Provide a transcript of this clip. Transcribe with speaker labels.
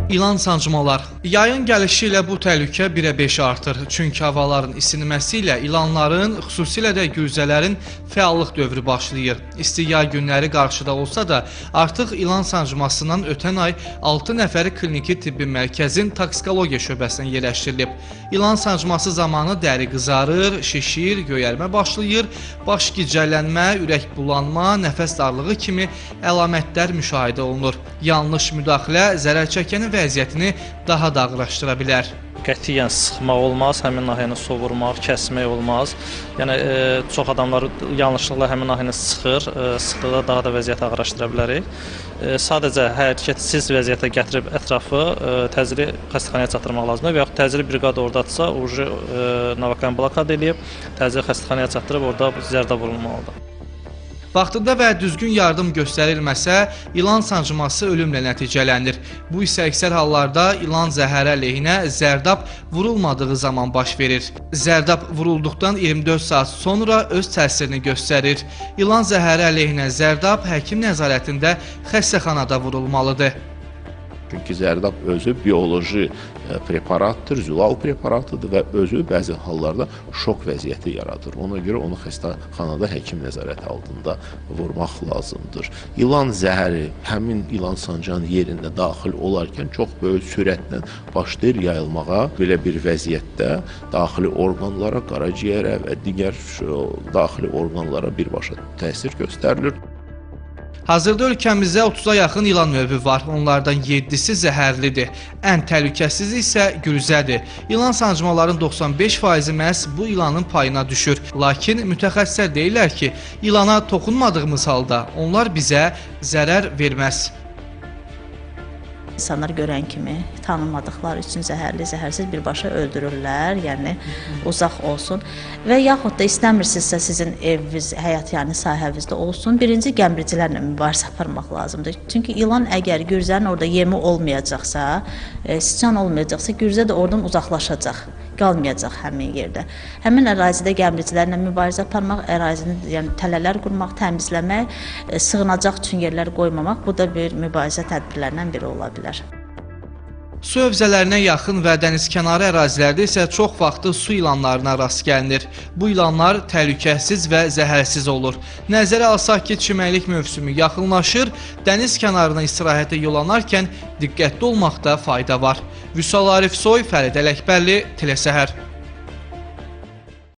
Speaker 1: İlan sancmalar. Yayın gəlişi ilə bu təhlükə 1-ə 5 artır. Çünki havaların isinməsi ilə ilanların, xüsusilə də gürzələrin fəallıq dövrü başlayır. İsti yay günləri qarşıda olsa da, artıq ilan sancmasından ötən ay 6 nəfəri kliniki tibbi mərkəzin toksikologiya şöbəsinə yerləşdirilib. İlan sancması zamanı dəri qızarır, şişir, göyərmə başlayır, baş gicəllənmə, ürək bulanma, nəfəs darlığı kimi əlamətlər müşahidə olunur. Yanlış müdaxilə zərər çəkənin vəziyyətini daha da ağırlaşdıra bilər.
Speaker 2: Qətiyyən sıxmaq olmaz, həmin nahiyəni sovurmaq, kəsmək olmaz. Yəni çox adamlar yanlışlıqla həmin nahiyəni sıxır, sıxdıqda daha da vəziyyəti ağırlaşdıra bilərik. Sadəcə hərəkətsiz vəziyyətə gətirib ətrafı təcili xəstəxanaya çatdırmaq lazımdır və yaxud təcili briqada ordadırsa, Navakan blokad edib, təcili xəstəxanaya çatdırıb orada zərdə vurulmalıdır.
Speaker 1: Vaxtında və düzgün yardım göstərilməsə, ilan sancması ölümlə nəticələnir. Bu isə əksər hallarda ilan zəhəri əleyhinə zərdab vurulmadığı zaman baş verir. Zərdab vurulduqdan 24 saat sonra öz təsirini göstərir. İlan zəhəri əleyhinə zərdab həkim nəzarətində xəstəxanada vurulmalıdır.
Speaker 3: Çünki zərdab özü bioloji preparatdır, zülal preparatıdır və özü bəzi hallarda şok vəziyyəti yaradır. Ona görə onu xəstəxanada həkim nəzarəti altında vurmaq lazımdır. İlan zəhəri həmin ilan sancan yerində daxil olarkən çox böyük sürətlə başlayır yayılmağa. Belə bir vəziyyətdə daxili orqanlara, qaraciyərə və digər daxili orqanlara birbaşa təsir göstərilir.
Speaker 1: Hazırda ölkəmizdə 30-a yaxın ilan növü var. Onlardan 7-si zəhərlidir. Ən təhlükəsizi isə gürzədir. İlan sancmaların 95%-i məhz bu ilanın payına düşür. Lakin mütəxəssislər deyirlər ki, ilana toxunmadığımız halda onlar bizə zərər verməz.
Speaker 4: İnsanlar görən kimi tanınmadıqları üçün zəhərli, zəhərsiz birbaşa öldürürlər, yəni uzaq olsun. Və yaxud da istəmirsinizsə sizin eviniz, həyat yəni sahəvizdə olsun, birinci gəmiricilərlə mübarizə aparmaq lazımdır. Çünki ilan əgər gürzənin orada yemi olmayacaqsa, sıçan olmayacaqsa, gürzə də oradan uzaqlaşacaq, qalmayacaq həmin yerdə. Həmin ərazidə gəmiricilərlə mübarizə aparmaq, ərazini yəni tələlər qurmaq, təmizləmək, sığınacaq üçün yerlər qoymamaq, bu da bir mübarizə tədbirlərindən biri ola bilər.
Speaker 1: Su hövzələrinə yaxın və dənizkənarı ərazilərdə isə çox vaxtı su ilanlarına rast gəlinir. Bu ilanlar təhlükəsiz və zəhərsiz olur. Nəzərə alsaq ki, çimərlik mövsümü yaxınlaşır, dəniz kənarına istirahətə yollanarkən diqqətli olmaqda fayda var. Vüsal Arifsoy, Fərid Ələkbərli, Telesəhər.